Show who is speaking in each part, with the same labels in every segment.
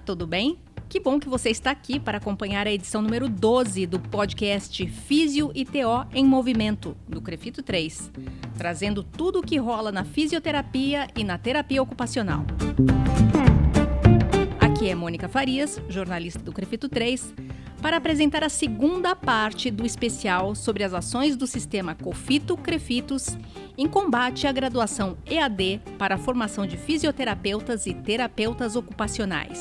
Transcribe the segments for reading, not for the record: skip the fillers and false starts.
Speaker 1: tudo bem? Que bom que você está aqui para acompanhar a edição número 12 do podcast Físio e TO em Movimento, do Crefito 3, trazendo tudo o que rola na fisioterapia e na terapia ocupacional. Aqui é Mônica Farias, jornalista do Crefito 3, para apresentar a segunda parte do especial sobre as ações do sistema COFITO-CREFITOS em combate à graduação EAD para a formação de fisioterapeutas e terapeutas ocupacionais.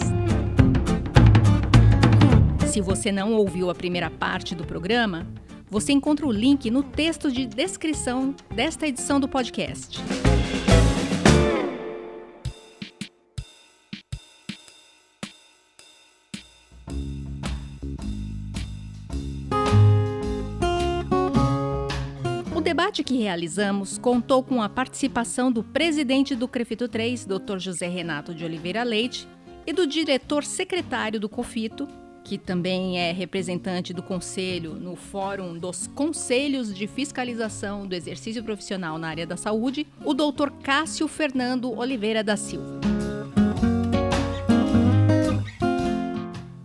Speaker 1: Se você não ouviu a primeira parte do programa, você encontra o link no texto de descrição desta edição do podcast. O debate que realizamos contou com a participação do presidente do Crefito 3, Dr. José Renato de Oliveira Leite, e do diretor secretário do COFITO, que também é representante do Conselho no Fórum dos Conselhos de Fiscalização do Exercício Profissional na área da saúde, o Dr. Cássio Fernando Oliveira da Silva.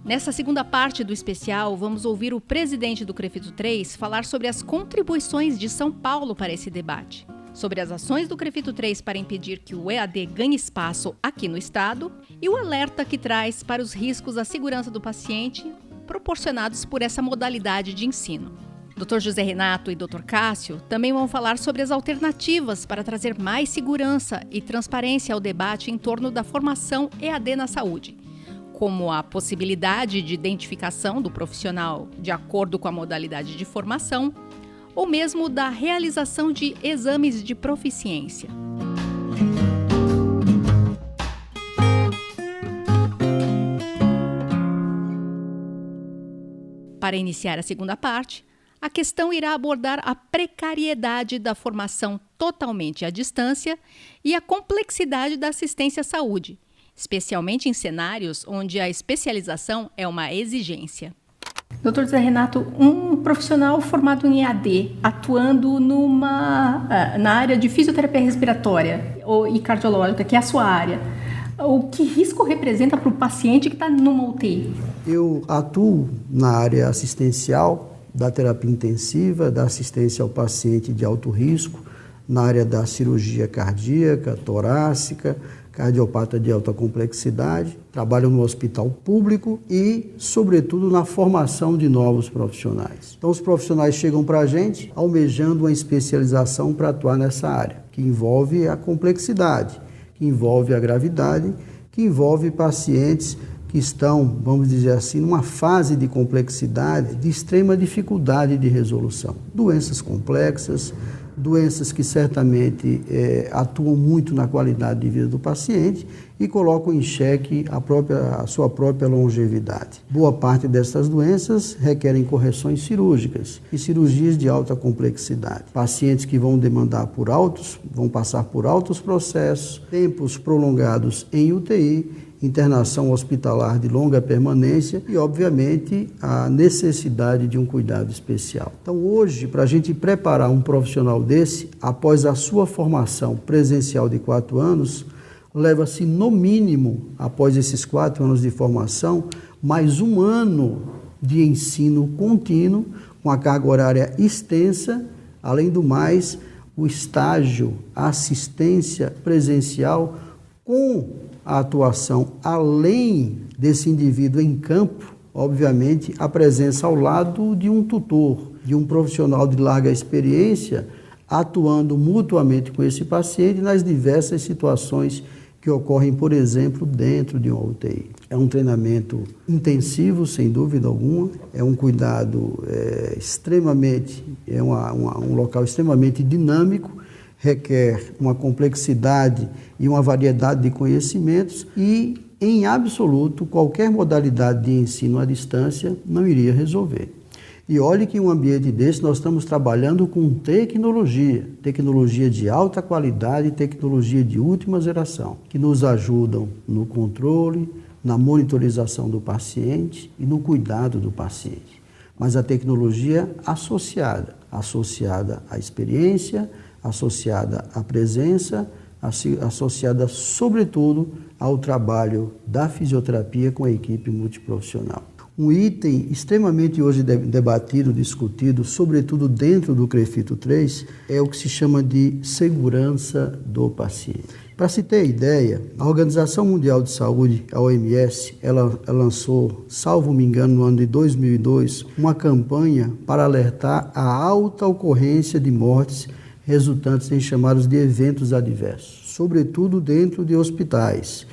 Speaker 1: Nessa segunda parte do especial, vamos ouvir o presidente do Crefito 3 falar sobre as contribuições de São Paulo para esse debate, sobre as ações do Crefito 3 para impedir que o EAD ganhe espaço aqui no estado e o alerta que traz para os riscos à segurança do paciente proporcionados por essa modalidade de ensino. Dr. José Renato e Dr. Cássio também vão falar sobre as alternativas para trazer mais segurança e transparência ao debate em torno da formação EAD na saúde, como a possibilidade de identificação do profissional de acordo com a modalidade de formação, ou mesmo da realização de exames de proficiência. Para iniciar a segunda parte, a questão irá abordar a precariedade da formação totalmente à distância e a complexidade da assistência à saúde, especialmente em cenários onde a especialização é uma exigência.
Speaker 2: Doutor José Renato, um profissional formado em EAD, atuando na área de fisioterapia respiratória e cardiológica, que é a sua área, o que risco representa para o paciente que está numa UTI?
Speaker 3: Eu atuo na área assistencial, da terapia intensiva, da assistência ao paciente de alto risco, na área da cirurgia cardíaca, torácica, cardiopata de alta complexidade, trabalho no hospital público e, sobretudo, na formação de novos profissionais. Então, os profissionais chegam para a gente almejando uma especialização para atuar nessa área, que envolve a complexidade, que envolve a gravidade, que envolve pacientes que estão, vamos dizer assim, numa fase de complexidade, de extrema dificuldade de resolução. Doenças complexas, doenças que certamente atuam muito na qualidade de vida do paciente e colocam em xeque a sua própria longevidade. Boa parte dessas doenças requerem correções cirúrgicas e cirurgias de alta complexidade. Pacientes que vão passar por altos processos, tempos prolongados em UTI, internação hospitalar de longa permanência e, obviamente, a necessidade de um cuidado especial. Então, hoje, para a gente preparar um profissional desse, após a sua formação presencial de 4 anos, leva-se, no mínimo, após esses 4 anos de formação, mais 1 ano de ensino contínuo, com a carga horária extensa, além do mais, o estágio, a assistência presencial com a atuação, além desse indivíduo em campo, obviamente, a presença ao lado de um tutor, de um profissional de larga experiência, atuando mutuamente com esse paciente nas diversas situações que ocorrem, por exemplo, dentro de uma UTI. É um treinamento intensivo, sem dúvida alguma, é um cuidado um local extremamente dinâmico, requer uma complexidade e uma variedade de conhecimentos e, em absoluto, qualquer modalidade de ensino à distância não iria resolver. E olhe que em um ambiente desse nós estamos trabalhando com tecnologia de alta qualidade, tecnologia de última geração, que nos ajudam no controle, na monitorização do paciente e no cuidado do paciente. Mas a tecnologia associada à experiência, associada à presença associada sobretudo ao trabalho da fisioterapia com a equipe multiprofissional. Um item extremamente hoje debatido, discutido, sobretudo dentro do CREFITO 3, é o que se chama de segurança do paciente. Para se ter ideia, a Organização Mundial de Saúde, a OMS, ela lançou, salvo me engano, no ano de 2002, uma campanha para alertar a alta ocorrência de mortes resultantes em chamados de eventos adversos, sobretudo dentro de hospitais.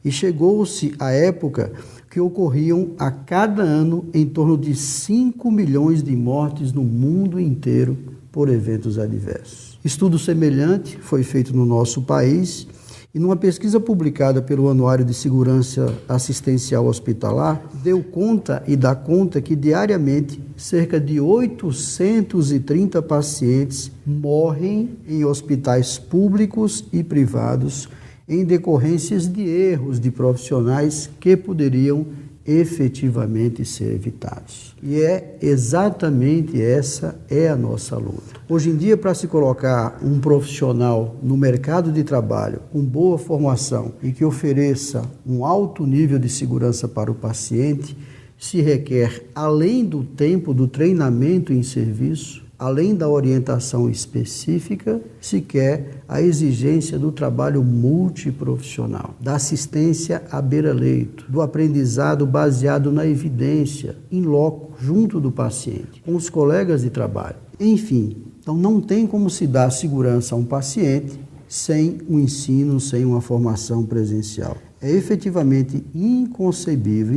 Speaker 3: E chegou-se à época que ocorriam a cada ano em torno de 5 milhões de mortes no mundo inteiro por eventos adversos. Estudo semelhante foi feito no nosso país e numa pesquisa publicada pelo Anuário de Segurança Assistencial Hospitalar, deu conta e dá conta que diariamente cerca de 830 pacientes morrem em hospitais públicos e privados em decorrências de erros de profissionais que poderiam efetivamente ser evitados. E é exatamente essa é a nossa luta. Hoje em dia, para se colocar um profissional no mercado de trabalho com boa formação e que ofereça um alto nível de segurança para o paciente, se requer, além do tempo do treinamento em serviço, além da orientação específica, se quer a exigência do trabalho multiprofissional, da assistência à beira-leito, do aprendizado baseado na evidência, in loco, junto do paciente, com os colegas de trabalho. Enfim, então não tem como se dar segurança a um paciente sem um ensino, sem uma formação presencial. É efetivamente inconcebível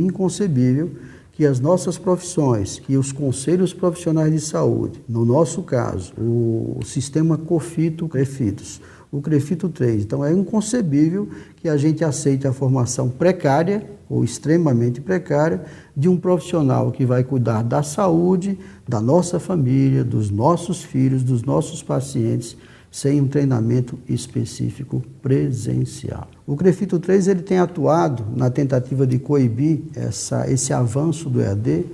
Speaker 3: que as nossas profissões, que os conselhos profissionais de saúde, no nosso caso, o sistema COFITO-CREFITOS, o CREFITO 3. Então é inconcebível que a gente aceite a formação precária ou extremamente precária de um profissional que vai cuidar da saúde, da nossa família, dos nossos filhos, dos nossos pacientes, sem um treinamento específico presencial. O CREFITO 3 ele tem atuado na tentativa de coibir esse avanço do EAD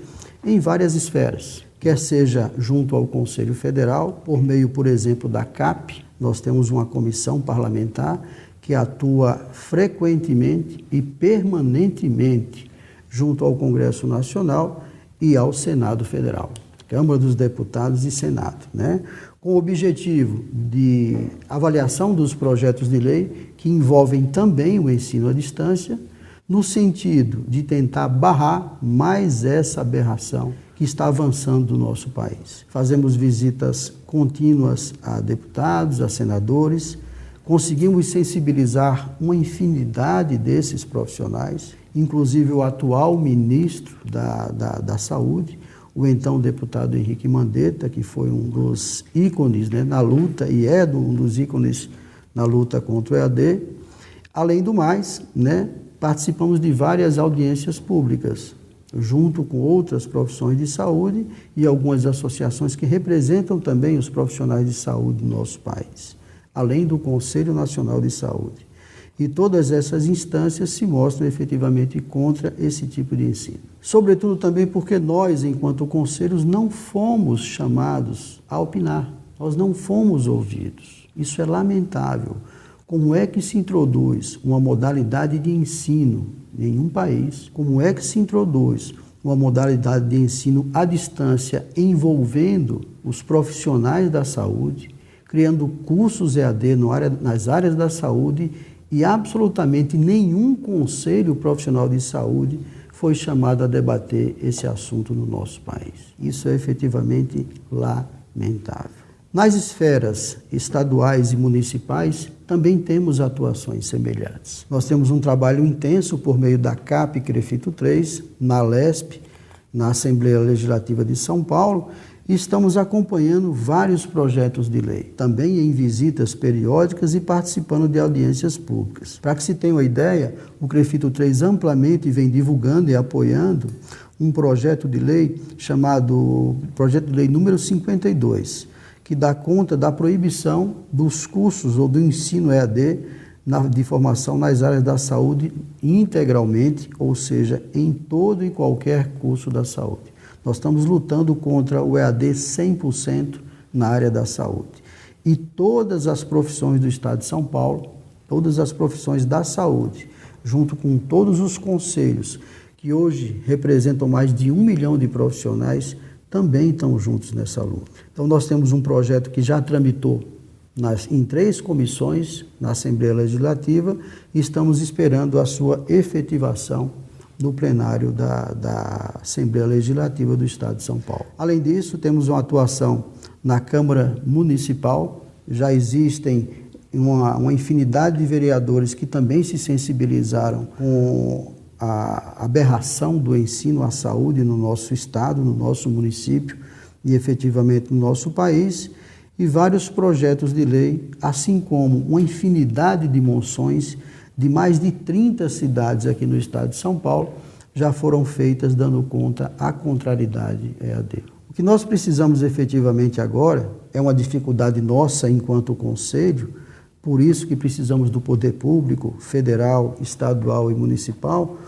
Speaker 3: em várias esferas, quer seja junto ao Conselho Federal, por meio, por exemplo, da CAP. Nós temos uma comissão parlamentar que atua frequentemente e permanentemente junto ao Congresso Nacional e ao Senado Federal, Câmara dos Deputados e Senado, com o objetivo de avaliação dos projetos de lei que envolvem também o ensino à distância, no sentido de tentar barrar mais essa aberração que está avançando no nosso país. Fazemos visitas contínuas a deputados, a senadores, conseguimos sensibilizar uma infinidade desses profissionais, inclusive o atual ministro da Saúde, o então deputado Henrique Mandetta, que foi um dos ícones na luta e é um dos ícones na luta contra o EAD. Além do mais, participamos de várias audiências públicas, junto com outras profissões de saúde e algumas associações que representam também os profissionais de saúde do nosso país, além do Conselho Nacional de Saúde. E todas essas instâncias se mostram efetivamente contra esse tipo de ensino. Sobretudo também porque nós, enquanto conselhos, não fomos chamados a opinar, nós não fomos ouvidos. Isso é lamentável. Como é que se introduz uma modalidade de ensino em um país? Como é que se introduz uma modalidade de ensino à distância envolvendo os profissionais da saúde, criando cursos EAD nas áreas da saúde, e absolutamente nenhum conselho profissional de saúde foi chamado a debater esse assunto no nosso país. Isso é efetivamente lamentável. Nas esferas estaduais e municipais, também temos atuações semelhantes. Nós temos um trabalho intenso por meio da CAP CREFITO 3, na LESP, na Assembleia Legislativa de São Paulo, e estamos acompanhando vários projetos de lei, também em visitas periódicas e participando de audiências públicas. Para que se tenha uma ideia, o CREFITO 3 amplamente vem divulgando e apoiando um projeto de lei chamado Projeto de Lei número 52, que dá conta da proibição dos cursos ou do ensino EAD de formação nas áreas da saúde integralmente, ou seja, em todo e qualquer curso da saúde. Nós estamos lutando contra o EAD 100% na área da saúde. E todas as profissões do Estado de São Paulo todas as profissões da saúde, junto com todos os conselhos, que hoje representam mais de 1 milhão de profissionais, também estão juntos nessa luta. Então nós temos um projeto que já tramitou em 3 comissões na Assembleia Legislativa e estamos esperando a sua efetivação no plenário da Assembleia Legislativa do Estado de São Paulo. Além disso, temos uma atuação na Câmara Municipal, já existem uma infinidade de vereadores que também se sensibilizaram com a aberração do ensino à saúde no nosso estado, no nosso município e efetivamente no nosso país, e vários projetos de lei, assim como uma infinidade de moções de mais de 30 cidades aqui no estado de São Paulo, já foram feitas dando conta à contrariedade EAD. O que nós precisamos efetivamente agora é uma dificuldade nossa enquanto conselho, por isso que precisamos do poder público, federal, estadual e municipal,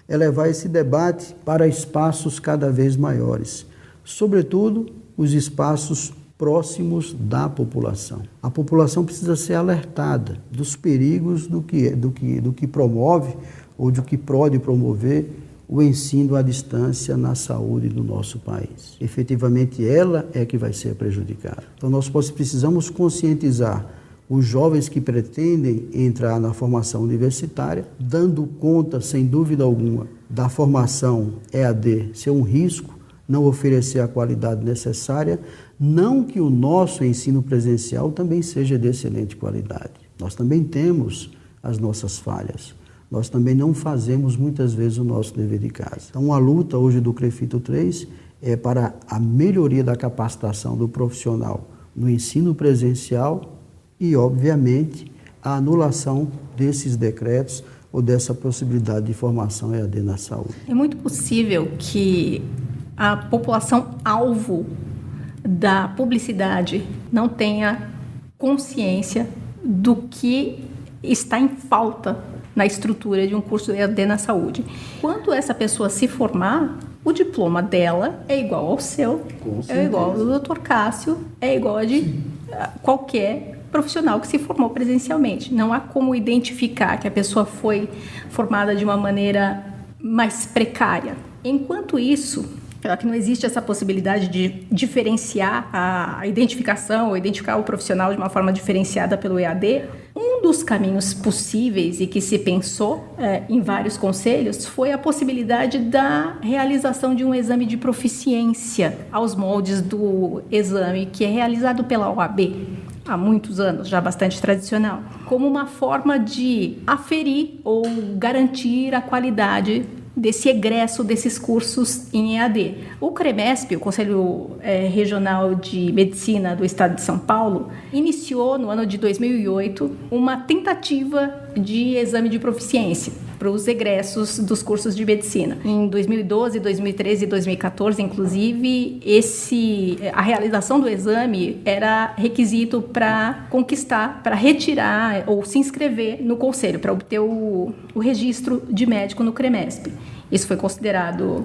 Speaker 3: é levar esse debate para espaços cada vez maiores, sobretudo os espaços próximos da população. A população precisa ser alertada dos perigos do que promove ou do que pode promover o ensino à distância na saúde do nosso país. Efetivamente, ela é que vai ser prejudicada. Então, nós precisamos conscientizar os jovens que pretendem entrar na formação universitária, dando conta, sem dúvida alguma, da formação EAD ser um risco, não oferecer a qualidade necessária, não que o nosso ensino presencial também seja de excelente qualidade. Nós também temos as nossas falhas. Nós também não fazemos muitas vezes o nosso dever de casa. Então, a luta hoje do CREFITO 3 é para a melhoria da capacitação do profissional no ensino presencial e, obviamente, a anulação desses decretos ou dessa possibilidade de formação EAD na saúde.
Speaker 2: É muito possível que a população alvo da publicidade não tenha consciência do que está em falta na estrutura de um curso EAD na saúde. Quando essa pessoa se formar, o diploma dela é igual ao seu, é igual ao do Dr. Cássio, é igual a de qualquer profissional que se formou presencialmente. Não há como identificar que a pessoa foi formada de uma maneira mais precária. Enquanto isso, já que não existe essa possibilidade de diferenciar a identificação ou identificar o profissional de uma forma diferenciada pelo EAD, um dos caminhos possíveis e que se pensou em vários conselhos foi a possibilidade da realização de um exame de proficiência aos moldes do exame que é realizado pela OAB há muitos anos, já bastante tradicional, como uma forma de aferir ou garantir a qualidade desse egresso desses cursos em EAD. O CREMESP, o Conselho Regional de Medicina do Estado de São Paulo, iniciou no ano de 2008 uma tentativa de exame de proficiência para os egressos dos cursos de medicina. Em 2012, 2013 e 2014, inclusive, a realização do exame era requisito para conquistar, para retirar ou se inscrever no conselho, para obter o registro de médico no CREMESP. Isso foi considerado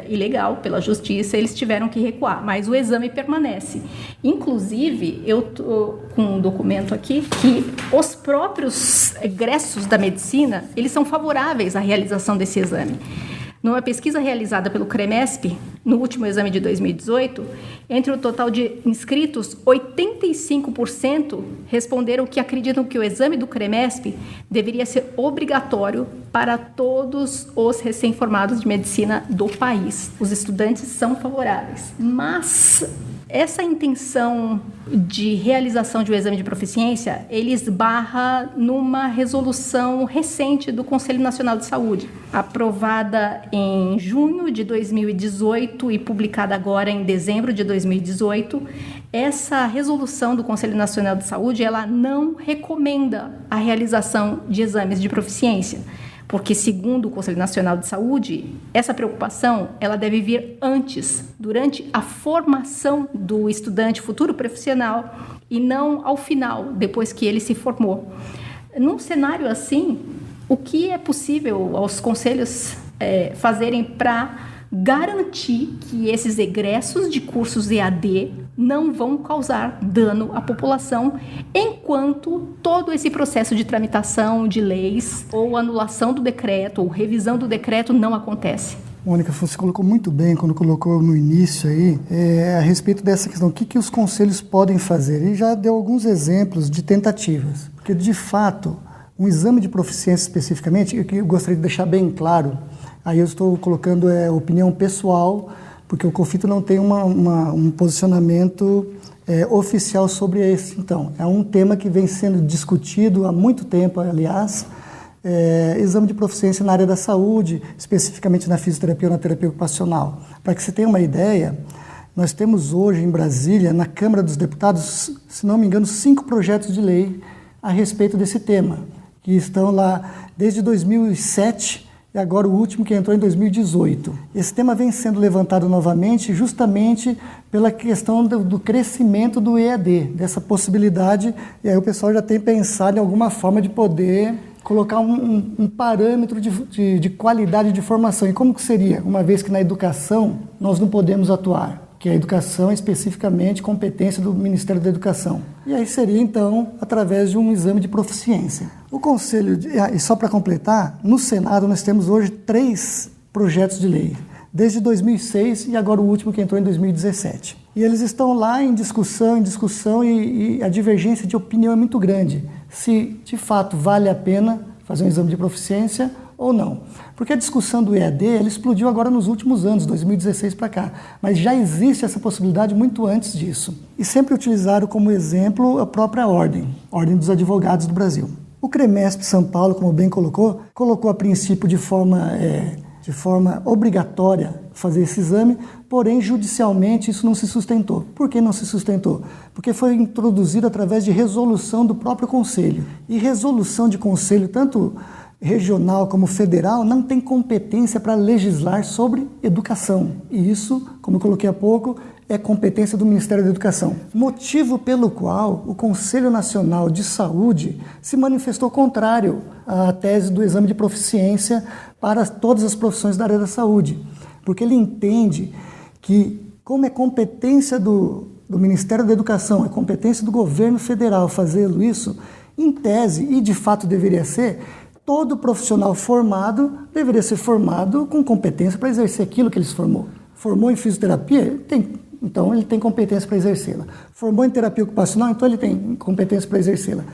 Speaker 2: ilegal pela justiça, eles tiveram que recuar, mas o exame permanece. Inclusive, eu estou com um documento aqui que os próprios egressos da medicina, eles são favoráveis à realização desse exame. Numa pesquisa realizada pelo CREMESP, no último exame de 2018, entre o total de inscritos, 85% responderam que acreditam que o exame do CREMESP deveria ser obrigatório para todos os recém-formados de medicina do país. Os estudantes são favoráveis. Mas essa intenção de realização de um exame de proficiência, ele esbarra numa resolução recente do Conselho Nacional de Saúde, aprovada em junho de 2018 e publicada agora em dezembro de 2018. Essa resolução do Conselho Nacional de Saúde, ela não recomenda a realização de exames de proficiência, porque, segundo o Conselho Nacional de Saúde, essa preocupação ela deve vir antes, durante a formação do estudante futuro profissional e não ao final, depois que ele se formou. Num cenário assim, o que é possível aos conselhos fazerem para garantir que esses egressos de cursos EAD não vão causar dano à população, enquanto todo esse processo de tramitação de leis, ou anulação do decreto, ou revisão do decreto não acontece.
Speaker 4: Mônica, você colocou muito bem quando colocou no início aí, a respeito dessa questão, o que os conselhos podem fazer? E já deu alguns exemplos de tentativas, porque de fato, um exame de proficiência especificamente, eu gostaria de deixar bem claro, aí eu estou colocando opinião pessoal, porque o COFITO não tem um posicionamento oficial sobre esse. Então, é um tema que vem sendo discutido há muito tempo, aliás, exame de proficiência na área da saúde, especificamente na fisioterapia ou na terapia ocupacional. Para que você tenha uma ideia, nós temos hoje em Brasília, na Câmara dos Deputados, se não me engano, 5 projetos de lei a respeito desse tema, que estão lá desde 2007 e agora o último que entrou em 2018. Esse tema vem sendo levantado novamente justamente pela questão do crescimento do EAD, dessa possibilidade, e aí o pessoal já tem pensado em alguma forma de poder colocar um parâmetro de qualidade de formação. E como que seria? Uma vez que na educação nós não podemos atuar, que a educação é especificamente competência do Ministério da Educação. E aí seria, então, através de um exame de proficiência. O Conselho, e só para completar, no Senado nós temos hoje 3 projetos de lei, desde 2006 e agora o último que entrou em 2017. E eles estão lá em discussão, e a divergência de opinião é muito grande, se de fato vale a pena fazer um exame de proficiência ou não. Porque a discussão do EAD, ela explodiu agora nos últimos anos, 2016 para cá, mas já existe essa possibilidade muito antes disso. E sempre utilizaram como exemplo a própria Ordem dos Advogados do Brasil. O CREMESP São Paulo, como bem colocou a princípio de forma obrigatória fazer esse exame, porém judicialmente isso não se sustentou. Por que não se sustentou? Porque foi introduzido através de resolução do próprio Conselho. E resolução de Conselho, tanto regional como federal, não tem competência para legislar sobre educação. E isso, como eu coloquei há pouco, é competência do Ministério da Educação. Motivo pelo qual o Conselho Nacional de Saúde se manifestou contrário à tese do exame de proficiência para todas as profissões da área da saúde. Porque ele entende que, como é competência do Ministério da Educação, é competência do governo federal fazê-lo isso, em tese, e de fato deveria ser, todo profissional formado deveria ser formado com competência para exercer aquilo que ele se formou. Formou em fisioterapia? Então ele tem competência para exercê-la. Formou em terapia ocupacional? Então ele tem competência para exercê-la.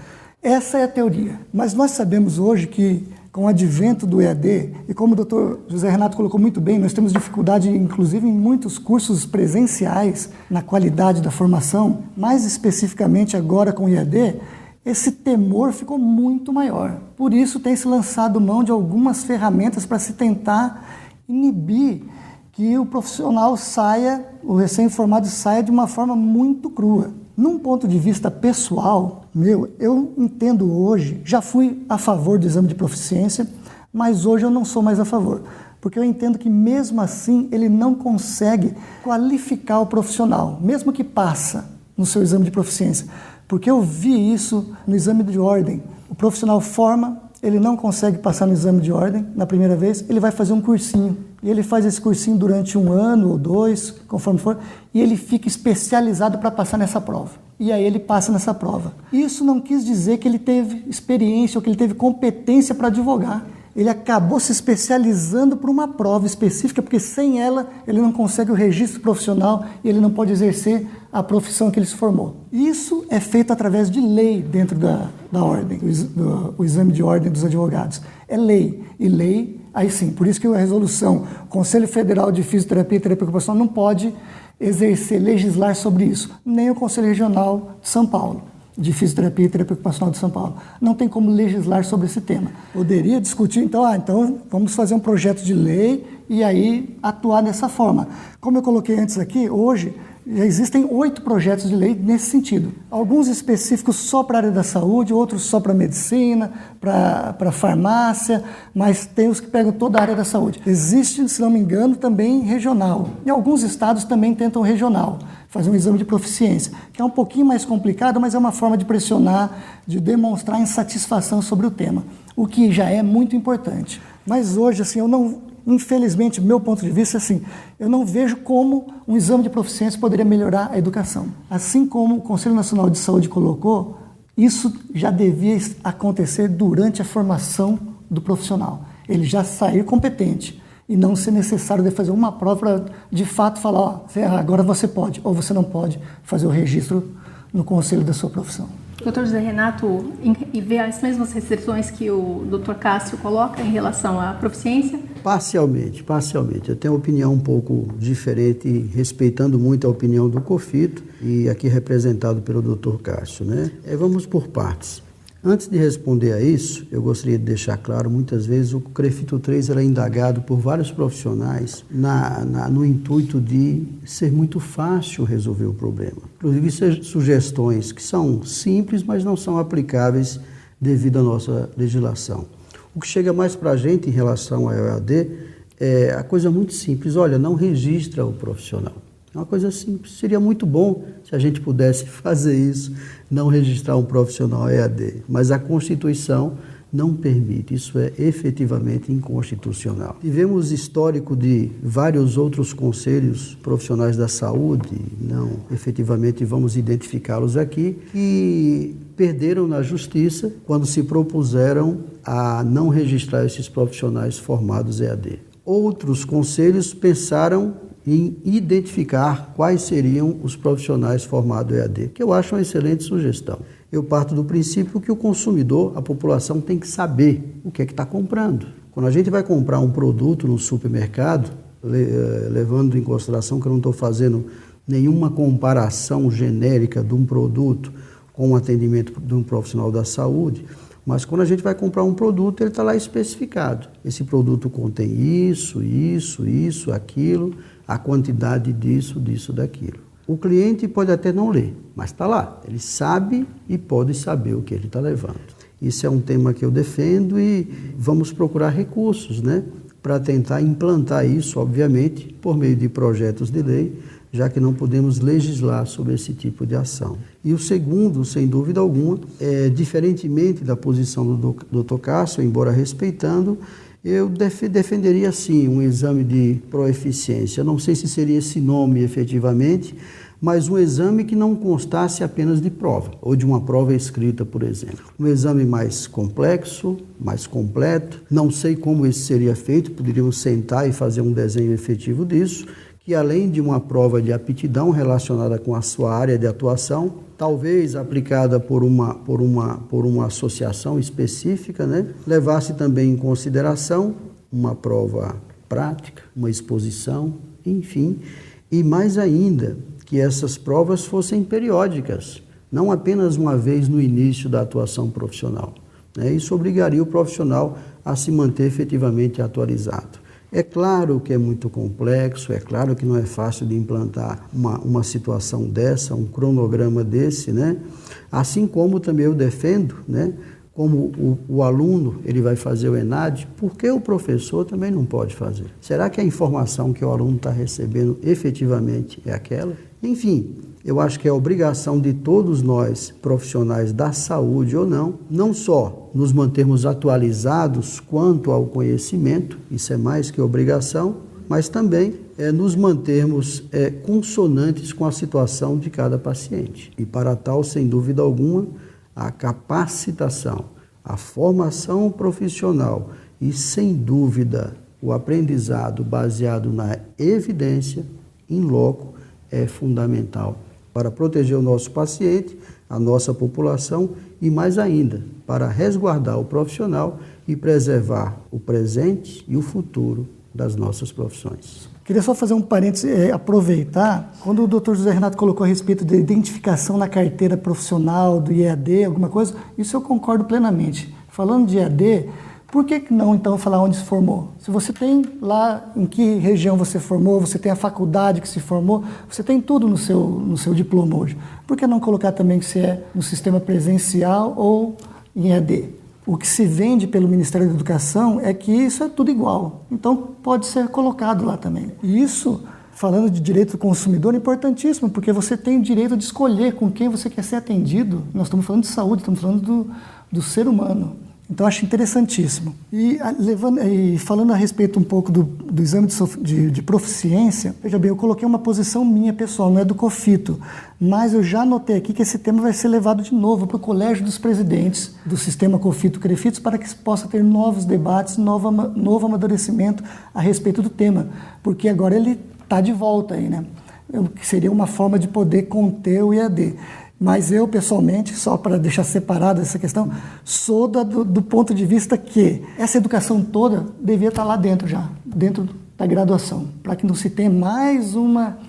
Speaker 4: Essa é a teoria. Mas nós sabemos hoje que, com o advento do EAD, e como o doutor José Renato colocou muito bem, nós temos dificuldade, inclusive, em muitos cursos presenciais, na qualidade da formação, mais especificamente agora com o EAD, esse temor ficou muito maior. Por isso tem se lançado mão de algumas ferramentas para se tentar inibir que o profissional saia, o recém-formado saia de uma forma muito crua. Num ponto de vista pessoal, eu entendo hoje, já fui a favor do exame de proficiência, mas hoje eu não sou mais a favor, porque eu entendo que mesmo assim ele não consegue qualificar o profissional, mesmo que passa no seu exame de proficiência, porque eu vi isso no exame de ordem. O profissional forma, ele não consegue passar no exame de ordem na primeira vez, ele vai fazer um cursinho. E ele faz esse cursinho durante 1 ano ou 2, conforme for, e ele fica especializado para passar nessa prova. E aí ele passa nessa prova. Isso não quis dizer que ele teve experiência ou que ele teve competência para advogar. Ele acabou se especializando para uma prova específica, porque sem ela ele não consegue o registro profissional e ele não pode exercer a profissão que ele se formou. Isso é feito através de lei dentro da ordem, o exame de ordem dos advogados. É lei. E lei, aí sim, por isso que a resolução, o Conselho Federal de Fisioterapia e Terapia Ocupacional não pode legislar sobre isso, nem o Conselho Regional de São Paulo, de Fisioterapia e Terapia Ocupacional de São Paulo. Não tem como legislar sobre esse tema. Poderia discutir, então vamos fazer um projeto de lei e aí atuar dessa forma. Como eu coloquei antes aqui, hoje já existem 8 projetos de lei nesse sentido. Alguns específicos só para a área da saúde, outros só para a medicina, para a farmácia, mas tem os que pegam toda a área da saúde. Existe, se não me engano, também regional. E alguns estados também tentam regional, fazer um exame de proficiência, que é um pouquinho mais complicado, mas é uma forma de pressionar, de demonstrar insatisfação sobre o tema, o que já é muito importante. Mas hoje, assim, infelizmente, do meu ponto de vista, assim, eu não vejo como um exame de proficiência poderia melhorar a educação. Assim como o Conselho Nacional de Saúde colocou, isso já devia acontecer durante a formação do profissional. Ele já sair competente e não ser necessário de fazer uma prova para, de fato, falar, ó, agora você pode ou você não pode fazer o registro no conselho da sua profissão.
Speaker 2: Dr. José Renato, e vê as mesmas restrições que o Dr. Cássio coloca em relação à proficiência?
Speaker 3: Parcialmente. Eu tenho uma opinião um pouco diferente, respeitando muito a opinião do COFITO e aqui representado pelo Dr. Cássio, né? Vamos por partes. Antes de responder a isso, eu gostaria de deixar claro, muitas vezes o CREFITO 3 é indagado por vários profissionais no intuito de ser muito fácil resolver o problema. Inclusive sugestões que são simples, mas não são aplicáveis devido à nossa legislação. O que chega mais para a gente em relação ao EAD é a coisa muito simples, olha, não registra o profissional. É uma coisa simples. Seria muito bom se a gente pudesse fazer isso, não registrar um profissional EAD. Mas a Constituição não permite. Isso é efetivamente inconstitucional. Tivemos histórico de vários outros conselhos profissionais da saúde, não efetivamente vamos identificá-los aqui, que perderam na justiça quando se propuseram a não registrar esses profissionais formados EAD. Outros conselhos pensaram em identificar quais seriam os profissionais formados EAD, que eu acho uma excelente sugestão. Eu parto do princípio que o consumidor, a população, tem que saber o que é que está comprando. Quando a gente vai comprar um produto no supermercado, levando em consideração que eu não estou fazendo nenhuma comparação genérica de um produto com o atendimento de um profissional da saúde, mas quando a gente vai comprar um produto, ele está lá especificado. Esse produto contém isso, aquilo, a quantidade disso, daquilo. O cliente pode até não ler, mas está lá. Ele sabe e pode saber o que ele está levando. Isso é um tema que eu defendo e vamos procurar recursos, né, para tentar implantar isso, obviamente, por meio de projetos de lei, já que não podemos legislar sobre esse tipo de ação. E o segundo, sem dúvida alguma, diferentemente da posição do Dr. Cássio, embora respeitando, eu defenderia sim um exame de proeficiência. Não sei se seria esse nome efetivamente, mas um exame que não constasse apenas de prova, ou de uma prova escrita, por exemplo. Um exame mais complexo, mais completo. Não sei como esse seria feito, poderíamos sentar e fazer um desenho efetivo disso, que além de uma prova de aptidão relacionada com a sua área de atuação, talvez aplicada por uma associação específica, né, levasse também em consideração uma prova prática, uma exposição, enfim, e mais ainda, que essas provas fossem periódicas, não apenas uma vez no início da atuação profissional, né? Isso obrigaria o profissional a se manter efetivamente atualizado. É claro que é muito complexo, é claro que não é fácil de implantar uma situação dessa, um cronograma desse, né? Assim como também eu defendo, né? Como o aluno ele vai fazer o ENAD, por que o professor também não pode fazer? Será que a informação que o aluno está recebendo efetivamente é aquela? Enfim, eu acho que é obrigação de todos nós, profissionais da saúde ou não só nos mantermos atualizados quanto ao conhecimento, isso é mais que obrigação, mas também nos mantermos consonantes com a situação de cada paciente. E para tal, sem dúvida alguma, a capacitação, a formação profissional e, sem dúvida, o aprendizado baseado na evidência, in loco, é fundamental para proteger o nosso paciente, a nossa população e, mais ainda, para resguardar o profissional e preservar o presente e o futuro das nossas profissões.
Speaker 4: Queria só fazer um parênteses, aproveitar, quando o Dr. José Renato colocou a respeito da identificação na carteira profissional, do IAD, alguma coisa, isso eu concordo plenamente. Falando de IAD, por que não então falar onde se formou? Se você tem lá em que região você formou, você tem a faculdade que se formou, você tem tudo no seu diploma hoje. Por que não colocar também que você é no sistema presencial ou em EAD? O que se vende pelo Ministério da Educação é que isso é tudo igual. Então pode ser colocado lá também. E isso, falando de direito do consumidor, é importantíssimo, porque você tem o direito de escolher com quem você quer ser atendido. Nós estamos falando de saúde, estamos falando do ser humano. Então, acho interessantíssimo. E falando a respeito um pouco do exame de proficiência, veja bem, eu coloquei uma posição minha pessoal, não é do COFITO, mas eu já notei aqui que esse tema vai ser levado de novo para o Colégio dos Presidentes do Sistema COFITO-CREFITOS para que se possa ter novos debates, novo amadurecimento a respeito do tema, porque agora ele está de volta aí, né? Que seria uma forma de poder conter o EAD. Mas eu, pessoalmente, só para deixar separada essa questão, sou do ponto de vista que essa educação toda devia estar lá dentro já, dentro da graduação, para que não se tenha mais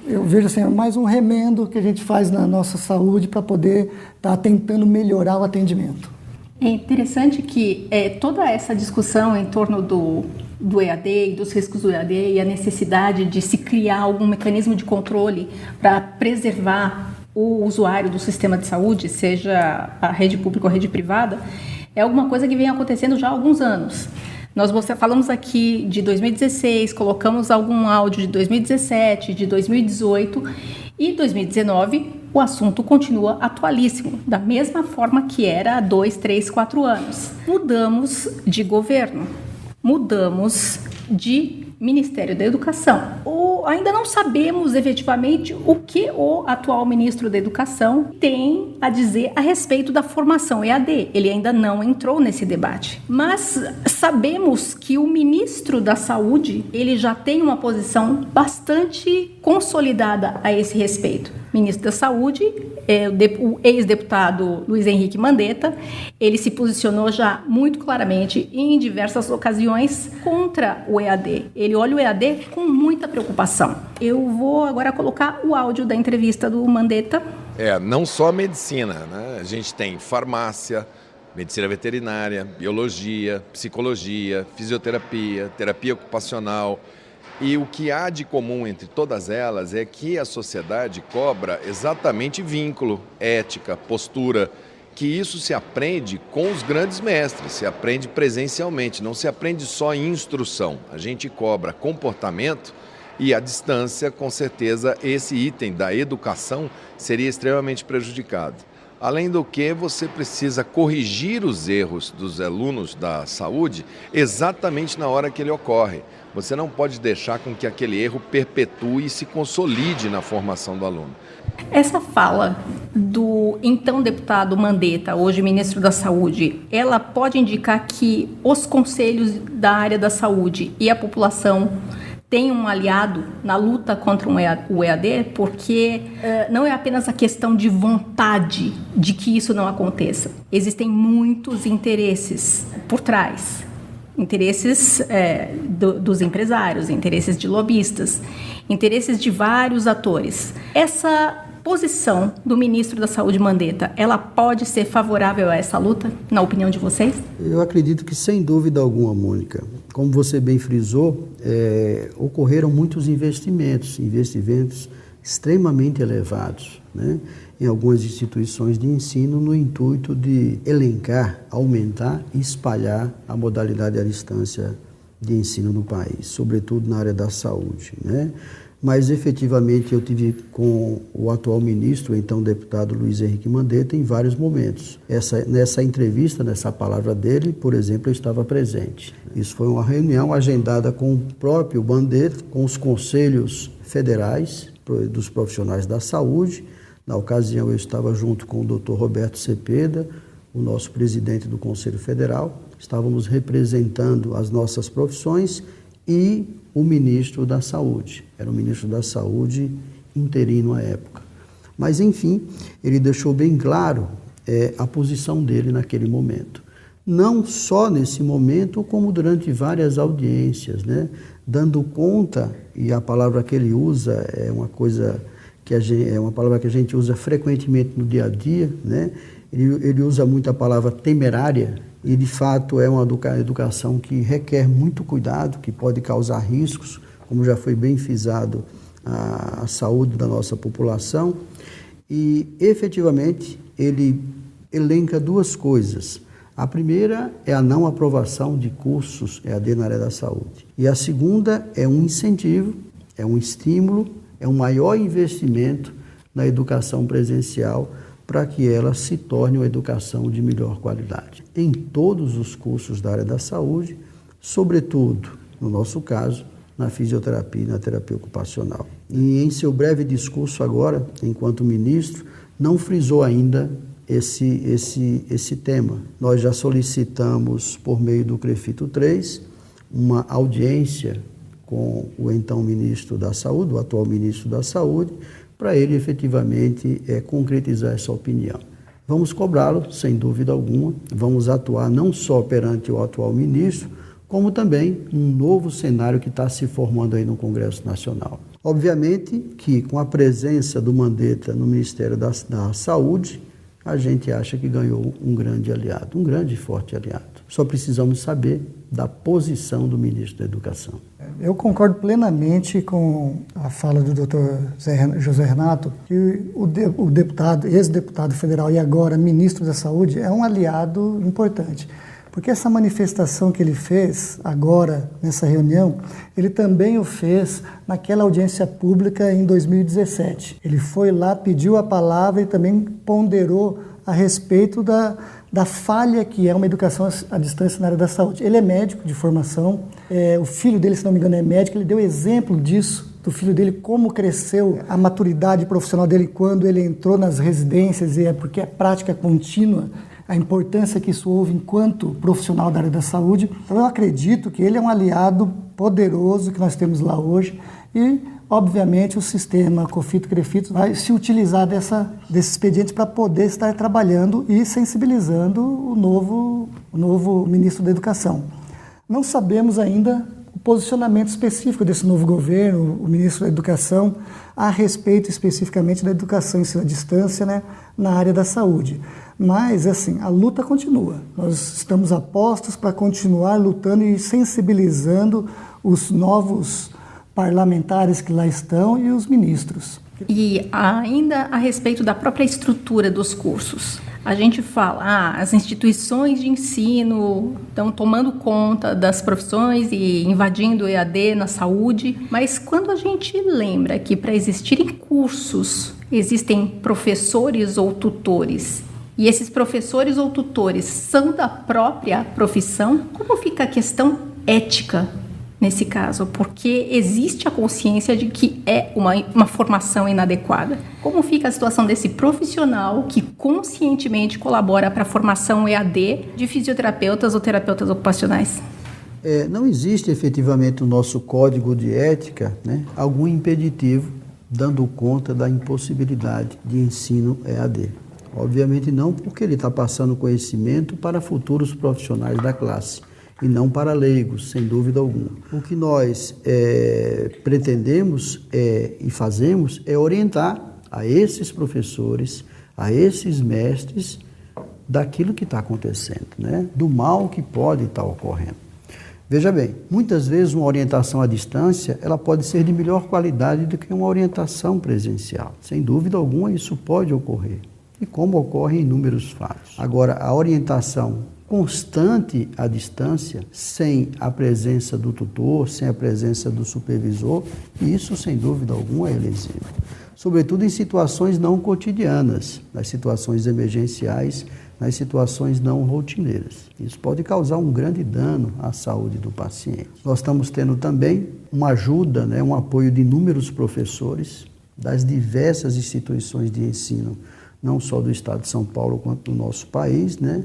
Speaker 4: eu vejo assim, mais um remendo que a gente faz na nossa saúde para poder estar tentando melhorar o atendimento.
Speaker 2: É interessante que toda essa discussão em torno do EAD e dos riscos do EAD e a necessidade de se criar algum mecanismo de controle para preservar o usuário do sistema de saúde, seja a rede pública ou a rede privada, é alguma coisa que vem acontecendo já há alguns anos. Nós falamos aqui de 2016, colocamos algum áudio de 2017, de 2018 e 2019, o assunto continua atualíssimo, da mesma forma que era há 2, 3, 4 anos. Mudamos de governo, mudamos de Ministério da Educação. Ainda não sabemos efetivamente o que o atual ministro da Educação tem a dizer a respeito da formação EAD. Ele ainda não entrou nesse debate. Mas sabemos que o ministro da Saúde, ele já tem uma posição bastante consolidada a esse respeito. Ministro da Saúde, o ex-deputado Luiz Henrique Mandetta, ele se posicionou já muito claramente em diversas ocasiões contra o EAD. Ele olha o EAD com muita preocupação. Eu vou agora colocar o áudio da entrevista do Mandetta.
Speaker 5: Não só a medicina, né? A gente tem farmácia, medicina veterinária, biologia, psicologia, fisioterapia, terapia ocupacional. E o que há de comum entre todas elas é que a sociedade cobra exatamente vínculo, ética, postura, que isso se aprende com os grandes mestres, se aprende presencialmente, não se aprende só em instrução. A gente cobra comportamento e à distância, com certeza, esse item da educação seria extremamente prejudicado. Além do que, você precisa corrigir os erros dos alunos da saúde exatamente na hora que ele ocorre. Você não pode deixar com que aquele erro perpetue e se consolide na formação do aluno.
Speaker 2: Essa fala do então deputado Mandetta, hoje ministro da Saúde, ela pode indicar que os conselhos da área da saúde e a população têm um aliado na luta contra o EAD, porque não é apenas a questão de vontade de que isso não aconteça. Existem muitos interesses por trás. Interesses dos empresários, interesses de lobistas, interesses de vários atores. Essa posição do ministro da Saúde, Mandetta, ela pode ser favorável a essa luta, na opinião de vocês?
Speaker 3: Eu acredito que, sem dúvida alguma, Mônica. Como você bem frisou, ocorreram muitos investimentos extremamente elevados, né, em algumas instituições de ensino no intuito de elencar, aumentar e espalhar a modalidade à distância de ensino no país, sobretudo na área da saúde, né? Mas, efetivamente, eu tive com o atual ministro, então deputado Luiz Henrique Mandetta, em vários momentos. Nessa entrevista, nessa palavra dele, por exemplo, eu estava presente. Isso foi uma reunião agendada com o próprio Mandetta, com os conselhos federais dos profissionais da saúde. Na ocasião, eu estava junto com o Dr. Roberto Cepeda, o nosso presidente do Conselho Federal. Estávamos representando as nossas profissões e o ministro da Saúde. Era o ministro da Saúde interino à época. Mas, enfim, ele deixou bem claro a posição dele naquele momento. Não só nesse momento, como durante várias audiências, né? Dando conta, e a palavra que ele usa é uma coisa que é uma palavra que a gente usa frequentemente no dia a dia, né? Ele usa muito a palavra temerária, e de fato é uma educação que requer muito cuidado, que pode causar riscos, como já foi bem frisado, à saúde da nossa população. E efetivamente ele elenca duas coisas. A primeira é a não aprovação de cursos EAD na área da saúde. E a segunda é um incentivo, é um estímulo, é um maior investimento na educação presencial para que ela se torne uma educação de melhor qualidade. Em todos os cursos da área da saúde, sobretudo, no nosso caso, na fisioterapia e na terapia ocupacional. E em seu breve discurso agora, enquanto ministro, não frisou ainda esse tema. Nós já solicitamos, por meio do CREFITO 3, uma audiência com o então ministro da Saúde, o atual ministro da Saúde, para ele efetivamente concretizar essa opinião. Vamos cobrá-lo, sem dúvida alguma, vamos atuar não só perante o atual ministro, como também um novo cenário que está se formando aí no Congresso Nacional. Obviamente que com a presença do Mandetta no Ministério da Saúde, a gente acha que ganhou um grande aliado, um grande e forte aliado. Só precisamos saber da posição do ministro da Educação.
Speaker 4: Eu concordo plenamente com a fala do Dr. José Renato, que o deputado, ex-deputado federal e agora ministro da Saúde, é um aliado importante. Porque essa manifestação que ele fez agora, nessa reunião, ele também o fez naquela audiência pública em 2017. Ele foi lá, pediu a palavra e também ponderou a respeito da falha que é uma educação à distância na área da saúde. Ele é médico de formação, o filho dele, se não me engano, é médico, ele deu exemplo disso, do filho dele, como cresceu a maturidade profissional dele quando ele entrou nas residências, e é porque é prática contínua, a importância que isso houve enquanto profissional da área da saúde. Então eu acredito que ele é um aliado poderoso que nós temos lá hoje e, obviamente, o sistema COFITO-CREFITO vai se utilizar desse expediente para poder estar trabalhando e sensibilizando o novo ministro da Educação. Não sabemos ainda o posicionamento específico desse novo governo, o ministro da Educação, a respeito especificamente da educação em ensino à distância, né, na área da saúde. Mas, assim, a luta continua. Nós estamos a postos para continuar lutando e sensibilizando os novos parlamentares que lá estão e os ministros.
Speaker 2: E ainda a respeito da própria estrutura dos cursos. A gente fala, as instituições de ensino estão tomando conta das profissões e invadindo o EAD na saúde, mas quando a gente lembra que para existirem cursos existem professores ou tutores, e esses professores ou tutores são da própria profissão, como fica a questão ética nesse caso? Porque existe a consciência de que é uma formação inadequada. Como fica a situação desse profissional que conscientemente colabora para a formação EAD de fisioterapeutas ou terapeutas ocupacionais?
Speaker 3: Não existe efetivamente no nosso código de ética, né, algum impeditivo dando conta da impossibilidade de ensino EAD. Obviamente não, porque ele está passando conhecimento para futuros profissionais da classe e não para leigos, sem dúvida alguma. O que nós pretendemos e fazemos é orientar a esses professores, a esses mestres, daquilo que está acontecendo, né? Do mal que pode estar ocorrendo. Veja bem, muitas vezes uma orientação à distância, ela pode ser de melhor qualidade do que uma orientação presencial. Sem dúvida alguma, isso pode ocorrer. E como ocorre em inúmeros fatos. Agora, a orientação constante à distância, sem a presença do tutor, sem a presença do supervisor, isso, sem dúvida alguma, é lesivo. Sobretudo em situações não cotidianas, nas situações emergenciais, nas situações não rotineiras. Isso pode causar um grande dano à saúde do paciente. Nós estamos tendo também uma ajuda, né, um apoio de inúmeros professores das diversas instituições de ensino, não só do Estado de São Paulo, quanto do nosso país, né,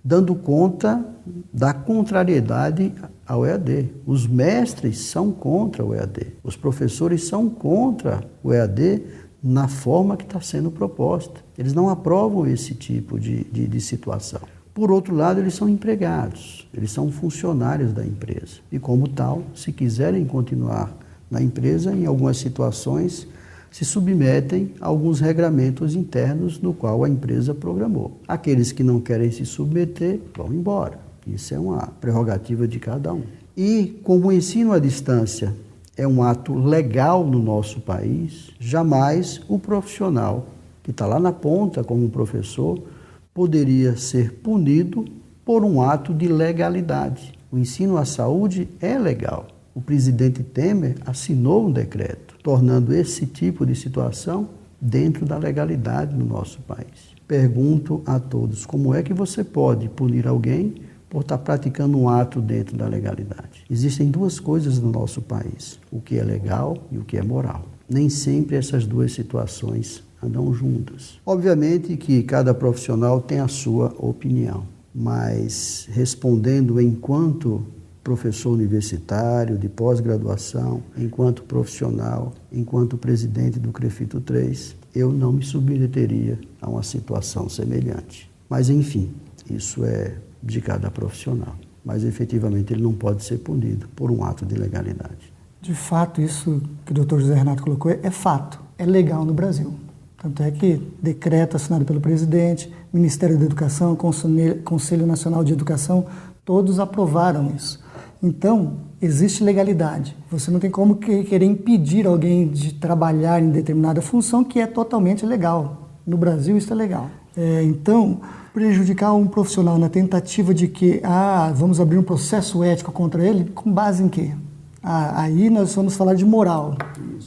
Speaker 3: dando conta da contrariedade ao EAD. Os mestres são contra o EAD, os professores são contra o EAD na forma que está sendo proposta. Eles não aprovam esse tipo de situação. Por outro lado, eles são empregados, eles são funcionários da empresa. E como tal, se quiserem continuar na empresa, em algumas situações, se submetem a alguns regramentos internos no qual a empresa programou. Aqueles que não querem se submeter, vão embora. Isso é uma prerrogativa de cada um. E como o ensino à distância é um ato legal no nosso país, jamais o profissional que está lá na ponta como professor poderia ser punido por um ato de legalidade. O ensino à saúde é legal. O presidente Temer assinou um decreto tornando esse tipo de situação dentro da legalidade no nosso país. pergunto a todos, como é que você pode punir alguém por estar praticando um ato dentro da legalidade? Existem duas coisas no nosso país, o que é legal e o que é moral. Nem sempre essas duas situações andam juntas. Obviamente que cada profissional tem a sua opinião, mas respondendo enquanto professor universitário, de pós-graduação, enquanto profissional, enquanto presidente do CREFITO 3, eu não me submeteria a uma situação semelhante. Mas, enfim, isso é de cada profissional. Mas, efetivamente, ele não pode ser punido por um ato de legalidade.
Speaker 4: De fato, isso que o Dr. José Renato colocou é fato, é legal no Brasil. Tanto é que decreto assinado pelo presidente, Ministério da Educação, Conselho Nacional de Educação, todos aprovaram isso. Então, existe legalidade. Você não tem como querer impedir alguém de trabalhar em determinada função que é totalmente legal. No Brasil, isso é legal. Então, prejudicar um profissional na tentativa de que, vamos abrir um processo ético contra ele, com base em quê? Aí nós vamos falar de moral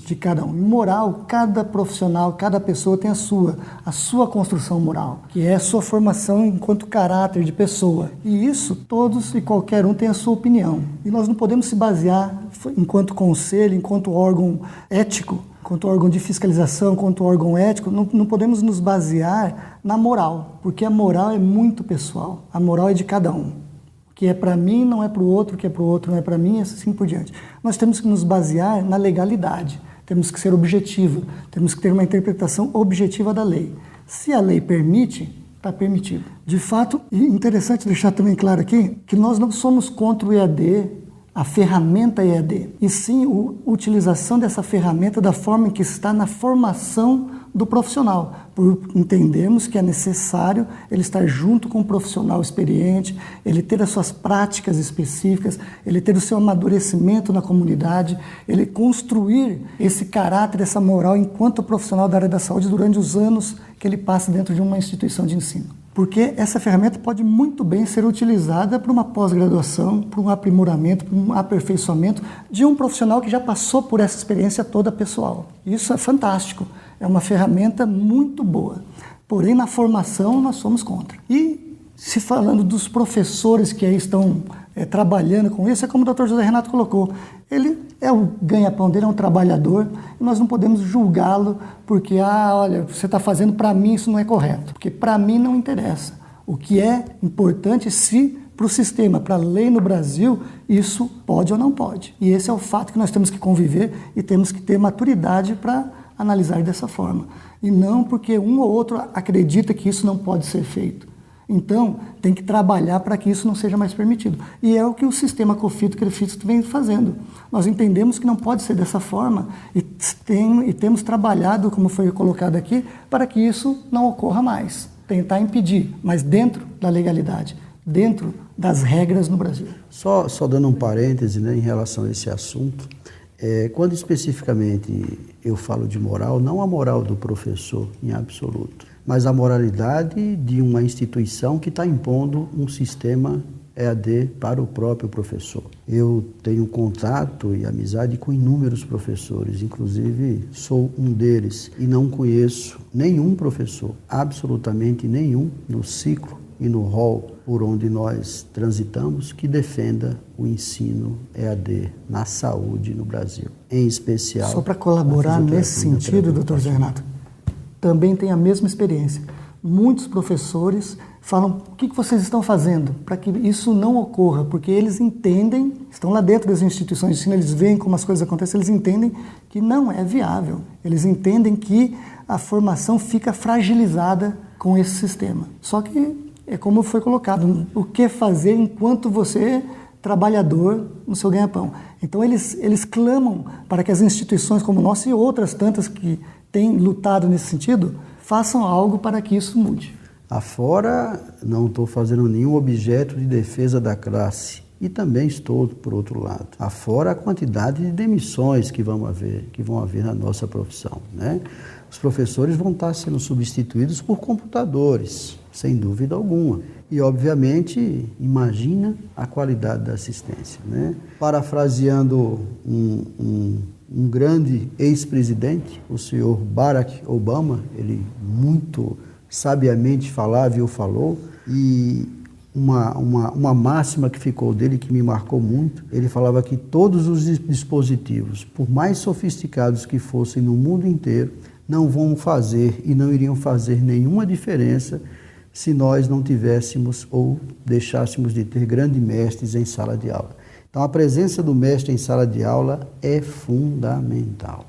Speaker 4: de cada um. Em moral, cada profissional, cada pessoa tem a sua construção moral, que é a sua formação enquanto caráter de pessoa. E isso, todos e qualquer um tem a sua opinião. E nós não podemos se basear, enquanto conselho, enquanto órgão ético, enquanto órgão de fiscalização, enquanto órgão ético, não podemos nos basear na moral, porque a moral é muito pessoal. A moral é de cada um. O que é para mim não é para o outro, o que é para o outro não é para mim, e assim por diante. Nós temos que nos basear na legalidade, temos que ser objetivo, temos que ter uma interpretação objetiva da lei. Se a lei permite, está permitido. De fato, e interessante deixar também claro aqui, que nós não somos contra o EAD, a ferramenta EAD, e sim a utilização dessa ferramenta da forma em que está na formação do profissional, por entendermos que é necessário ele estar junto com um profissional experiente, ele ter as suas práticas específicas, ele ter o seu amadurecimento na comunidade, ele construir esse caráter, essa moral enquanto profissional da área da saúde durante os anos que ele passa dentro de uma instituição de ensino. Porque essa ferramenta pode muito bem ser utilizada para uma pós-graduação, para um aprimoramento, para um aperfeiçoamento de um profissional que já passou por essa experiência toda pessoal. Isso é fantástico, é uma ferramenta muito boa. Porém, na formação, nós somos contra. E, se falando dos professores que aí estão trabalhando com isso, é como o Dr. José Renato colocou, ele é o ganha-pão dele, é um trabalhador, e nós não podemos julgá-lo porque, olha, você está fazendo, para mim isso não é correto, porque para mim não interessa. O que é importante se para o sistema, para a lei no Brasil, isso pode ou não pode. E esse é o fato que nós temos que conviver e temos que ter maturidade para analisar dessa forma. E não porque um ou outro acredita que isso não pode ser feito. Então, tem que trabalhar para que isso não seja mais permitido. E é o que o sistema COFITO-CREFITO vem fazendo. Nós entendemos que não pode ser dessa forma e temos trabalhado, como foi colocado aqui, para que isso não ocorra mais. Tentar impedir, mas dentro da legalidade, dentro das regras no Brasil.
Speaker 3: Só dando um parêntese, né, em relação a esse assunto, quando especificamente eu falo de moral, não a moral do professor em absoluto, mas a moralidade de uma instituição que está impondo um sistema EAD para o próprio professor. Eu tenho contato e amizade com inúmeros professores, inclusive sou um deles, e não conheço nenhum professor, absolutamente nenhum, no ciclo e no hall por onde nós transitamos, que defenda o ensino EAD na saúde no Brasil, em especial...
Speaker 4: Só para colaborar nesse sentido, doutor Zé Renato, também tem a mesma experiência. Muitos professores falam, o que vocês estão fazendo para que isso não ocorra? Porque eles entendem, estão lá dentro das instituições de ensino, eles veem como as coisas acontecem, eles entendem que não é viável. Eles entendem que a formação fica fragilizada com esse sistema. Só que é como foi colocado, o que fazer enquanto você é trabalhador no seu ganha-pão. Então eles clamam para que as instituições como a nossa e outras tantas que têm lutado nesse sentido, façam algo para que isso mude.
Speaker 3: Afora, não estou fazendo nenhum objeto de defesa da classe. E também estou, por outro lado, afora a quantidade de demissões que vão haver na nossa profissão, né? Os professores vão estar sendo substituídos por computadores, sem dúvida alguma. E, obviamente, imagina a qualidade da assistência, né? Parafraseando um grande ex-presidente, o senhor Barack Obama, ele muito sabiamente falava e o falou, e uma máxima que ficou dele, que me marcou muito, ele falava que todos os dispositivos, por mais sofisticados que fossem no mundo inteiro, não vão fazer e não iriam fazer nenhuma diferença se nós não tivéssemos ou deixássemos de ter grandes mestres em sala de aula. Então, a presença do mestre em sala de aula é fundamental.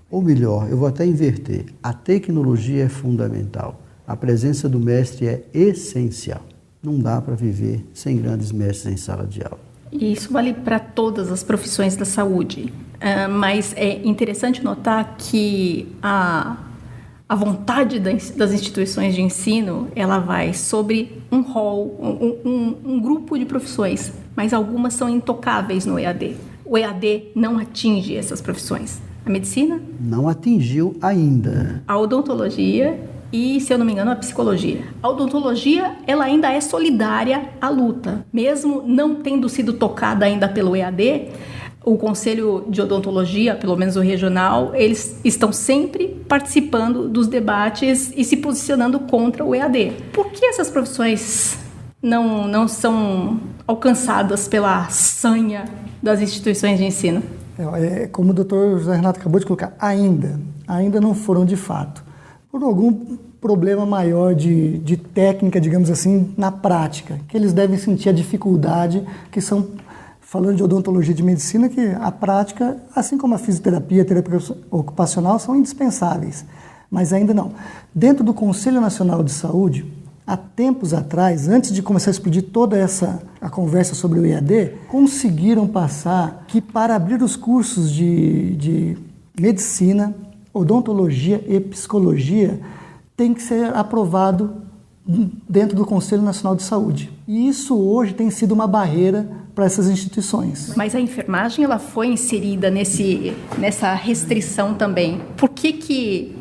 Speaker 3: Ou melhor, eu vou até inverter, a tecnologia é fundamental. A presença do mestre é essencial. Não dá para viver sem grandes mestres em sala de aula.
Speaker 2: E isso vale para todas as profissões da saúde. Mas é interessante notar que a vontade das instituições de ensino, ela vai sobre um rol, um grupo de profissões, mas algumas são intocáveis no EAD. O EAD não atinge essas profissões. A medicina?
Speaker 3: Não atingiu ainda.
Speaker 2: A odontologia e, se eu não me engano, a psicologia. A odontologia, ela ainda é solidária à luta. Mesmo não tendo sido tocada ainda pelo EAD, o Conselho de Odontologia, pelo menos o regional, eles estão sempre participando dos debates e se posicionando contra o EAD. Por que essas profissões não são alcançadas pela sanha das instituições de ensino?
Speaker 4: Como o doutor José Renato acabou de colocar, ainda não foram de fato. Por algum problema maior de técnica, digamos assim, na prática, que eles devem sentir a dificuldade, que são, falando de odontologia e de medicina, que a prática, assim como a fisioterapia, a terapia ocupacional, são indispensáveis, mas ainda não. Dentro do Conselho Nacional de Saúde, há tempos atrás, antes de começar a explodir toda a conversa sobre o EAD, conseguiram passar que para abrir os cursos de medicina, odontologia e psicologia tem que ser aprovado dentro do Conselho Nacional de Saúde. E isso hoje tem sido uma barreira para essas instituições.
Speaker 2: Mas a enfermagem ela foi inserida nessa restrição também. Por que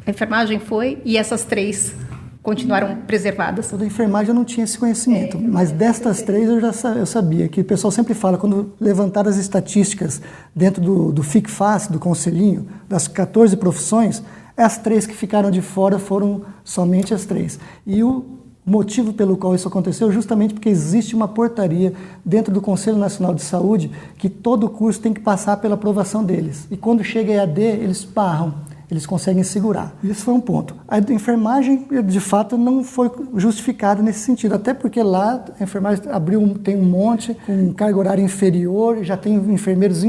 Speaker 2: a enfermagem foi e essas três continuaram preservadas?
Speaker 4: Da enfermagem eu não tinha esse conhecimento, mas destas três eu sabia, que o pessoal sempre fala, quando levantaram as estatísticas dentro do FICFAS, do Conselhinho, das 14 profissões, as três que ficaram de fora foram somente as três. E o motivo pelo qual isso aconteceu é justamente porque existe uma portaria dentro do Conselho Nacional de Saúde que todo curso tem que passar pela aprovação deles. E quando chega a EAD, eles barram. Eles conseguem segurar. Isso foi um ponto. A enfermagem, de fato, não foi justificada nesse sentido, até porque lá a enfermagem tem um monte, com carga horária inferior, já tem enfermeiros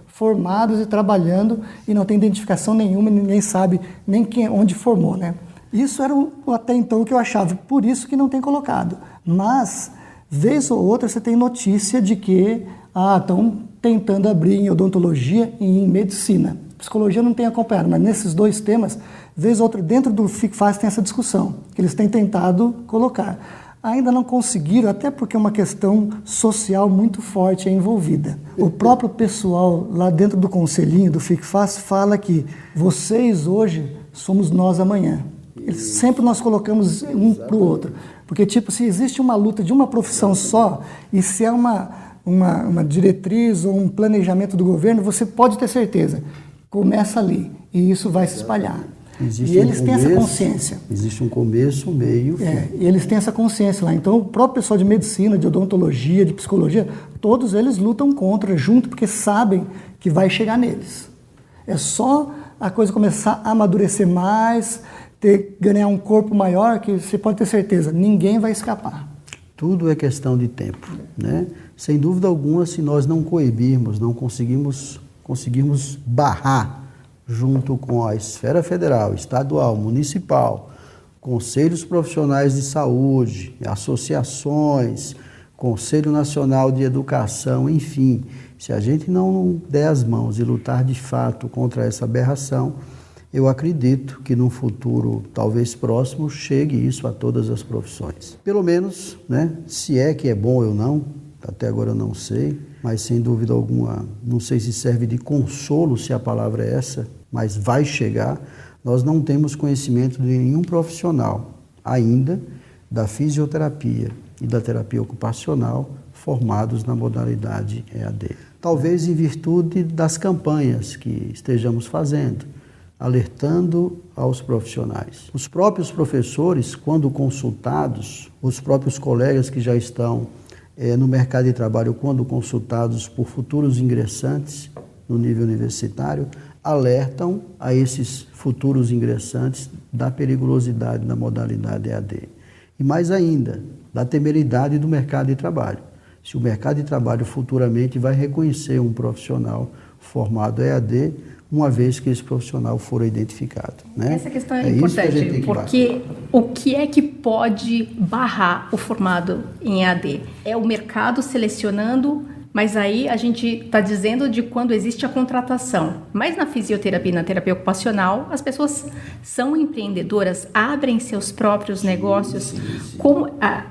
Speaker 4: formados e trabalhando, e não tem identificação nenhuma, ninguém sabe nem onde formou, né? Isso era até então o que eu achava, por isso que não tem colocado. Mas, vez ou outra, você tem notícia de que estão tentando abrir em odontologia e em medicina. Psicologia não tem acompanhado, mas nesses dois temas, vez ou outra, dentro do FICFAS tem essa discussão, que eles têm tentado colocar. Ainda não conseguiram, até porque é uma questão social muito forte envolvida. O próprio pessoal lá dentro do conselhinho, do FICFAS, fala que vocês hoje somos nós amanhã. Sempre nós colocamos um para o outro. Porque, se existe uma luta de uma profissão só, e se é uma diretriz ou um planejamento do governo, você pode ter certeza. Começa ali, e isso vai se espalhar.
Speaker 3: Existe
Speaker 4: e eles têm essa consciência.
Speaker 3: Existe um começo, um meio, fim.
Speaker 4: E eles têm essa consciência lá. Então, o próprio pessoal de medicina, de odontologia, de psicologia, todos eles lutam contra, junto, porque sabem que vai chegar neles. É só a coisa começar a amadurecer mais, ganhar um corpo maior, que você pode ter certeza, ninguém vai escapar.
Speaker 3: Tudo é questão de tempo, né? Sem dúvida alguma, se nós não coibirmos, não conseguirmos barrar, junto com a esfera federal, estadual, municipal, conselhos profissionais de saúde, associações, Conselho Nacional de Educação, enfim, se a gente não der as mãos e lutar de fato contra essa aberração, eu acredito que num futuro talvez próximo chegue isso a todas as profissões. Pelo menos, né, se é que é bom ou não, até agora eu não sei, mas sem dúvida alguma, não sei se serve de consolo, se a palavra é essa, mas vai chegar. Nós não temos conhecimento de nenhum profissional ainda da fisioterapia e da terapia ocupacional formados na modalidade EAD. Talvez em virtude das campanhas que estejamos fazendo, alertando aos profissionais. Os próprios professores, quando consultados, os próprios colegas que já estão no mercado de trabalho, quando consultados por futuros ingressantes no nível universitário, alertam a esses futuros ingressantes da perigosidade da modalidade EAD. E mais ainda, da temeridade do mercado de trabalho. Se o mercado de trabalho futuramente vai reconhecer um profissional formado EAD, uma vez que esse profissional for identificado. Né?
Speaker 2: Essa questão é importante, porque o que é que pode barrar o formado em EAD? É o mercado selecionando, mas aí a gente está dizendo de quando existe a contratação. Mas na fisioterapia e na terapia ocupacional, as pessoas são empreendedoras, abrem seus próprios negócios.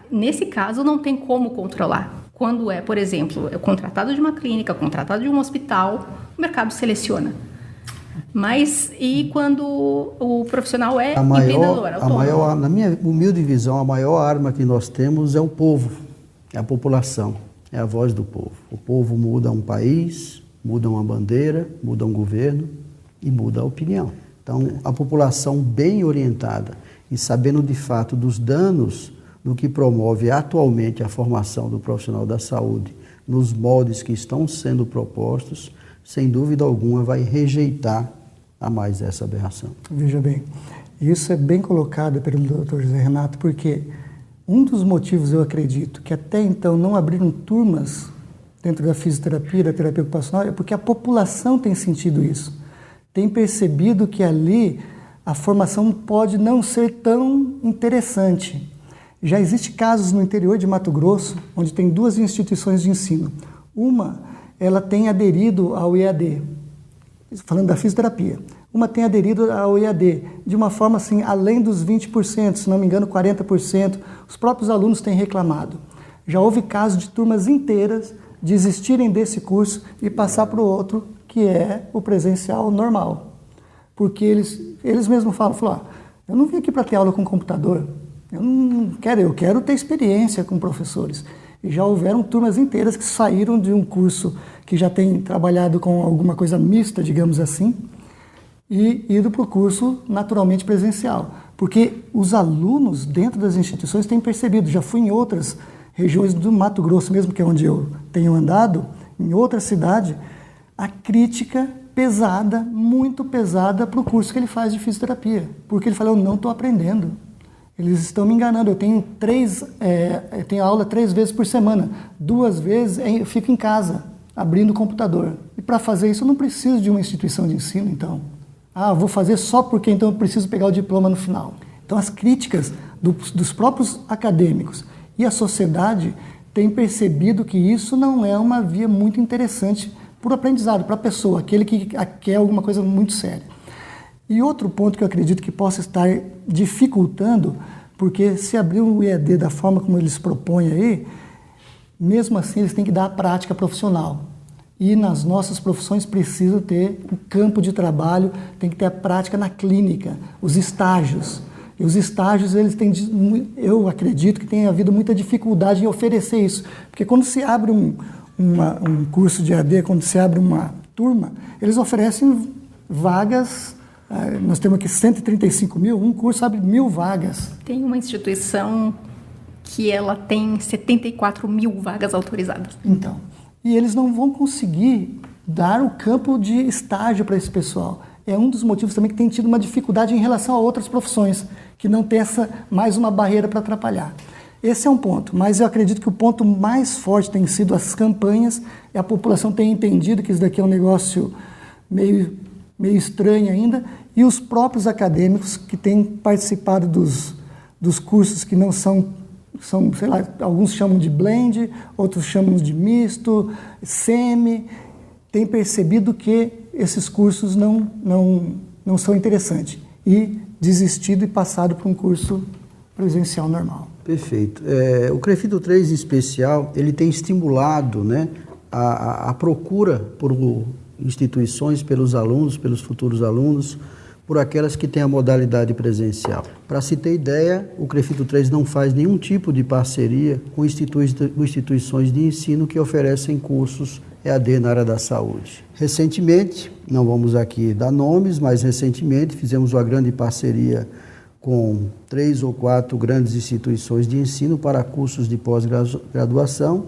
Speaker 2: Nesse caso, não tem como controlar. Quando é, por exemplo, contratado de uma clínica, contratado de um hospital, o mercado seleciona. Mas e quando o profissional é empreendedor, autônomo?
Speaker 3: Na minha humilde visão, a maior arma que nós temos é o povo, é a população, é a voz do povo. O povo muda um país, muda uma bandeira, muda um governo e muda a opinião. Então, a população bem orientada e sabendo de fato dos danos do que promove atualmente a formação do profissional da saúde nos moldes que estão sendo propostos, sem dúvida alguma vai rejeitar a mais essa aberração.
Speaker 4: Veja bem, isso é bem colocado pelo Dr. José Renato, porque um dos motivos, eu acredito, que até então não abriram turmas dentro da fisioterapia, da terapia ocupacional, é porque a população tem sentido isso. Tem percebido que ali a formação pode não ser tão interessante. Já existem casos no interior de Mato Grosso, onde tem 2 instituições de ensino. Uma, ela tem aderido ao EAD, falando da fisioterapia. Uma tem aderido ao EAD de uma forma assim, além dos 20%, se não me engano 40%. Os próprios alunos têm reclamado. Já houve casos de turmas inteiras desistirem desse curso e passar para o outro, que é o presencial normal. Porque eles mesmos falam, eu não vim aqui para ter aula com computador, eu quero ter experiência com professores. E já houveram turmas inteiras que saíram de um curso que já tem trabalhado com alguma coisa mista, digamos assim, e ido para o curso naturalmente presencial. Porque os alunos dentro das instituições têm percebido, já fui em outras regiões do Mato Grosso mesmo, que é onde eu tenho andado, em outra cidade, a crítica pesada, muito pesada para o curso que ele faz de fisioterapia. Porque ele fala, eu não estou aprendendo. Eles estão me enganando, eu tenho aula 3 vezes por semana, 2 vezes eu fico em casa, abrindo o computador. E para fazer isso eu não preciso de uma instituição de ensino, então. Vou fazer só porque então eu preciso pegar o diploma no final. Então as críticas dos próprios acadêmicos e a sociedade têm percebido que isso não é uma via muito interessante para o aprendizado, para a pessoa, aquele que quer alguma coisa muito séria. E outro ponto que eu acredito que possa estar dificultando, porque se abrir o EAD da forma como eles propõem aí, mesmo assim eles têm que dar a prática profissional. E nas nossas profissões precisa ter o campo de trabalho, tem que ter a prática na clínica, os estágios. E os estágios, eles têm, eu acredito que tem havido muita dificuldade em oferecer isso. Porque quando se abre um curso de EAD, quando se abre uma turma, eles oferecem vagas. Nós temos aqui 135 mil, um curso abre 1.000 vagas.
Speaker 2: Tem uma instituição que ela tem 74 mil vagas autorizadas.
Speaker 4: Então, e eles não vão conseguir dar o campo de estágio para esse pessoal. É um dos motivos também que tem tido uma dificuldade em relação a outras profissões, que não tem mais uma barreira para atrapalhar. Esse é um ponto, mas eu acredito que o ponto mais forte tem sido as campanhas, e a população tem entendido que isso daqui é um negócio meio estranho ainda, e os próprios acadêmicos que têm participado dos cursos que não são, sei lá, alguns chamam de blend, outros chamam de misto, semi, têm percebido que esses cursos não são interessantes e desistido e passado para um curso presencial normal.
Speaker 3: Perfeito. O CREFITO 3 em especial, ele tem estimulado, né, a procura por instituições, pelos alunos, pelos futuros alunos, por aquelas que têm a modalidade presencial. Para se ter ideia, o CREFITO 3 não faz nenhum tipo de parceria com instituições de ensino que oferecem cursos EAD na área da saúde. Recentemente, não vamos aqui dar nomes, mas recentemente fizemos uma grande parceria com 3 ou 4 grandes instituições de ensino para cursos de pós-graduação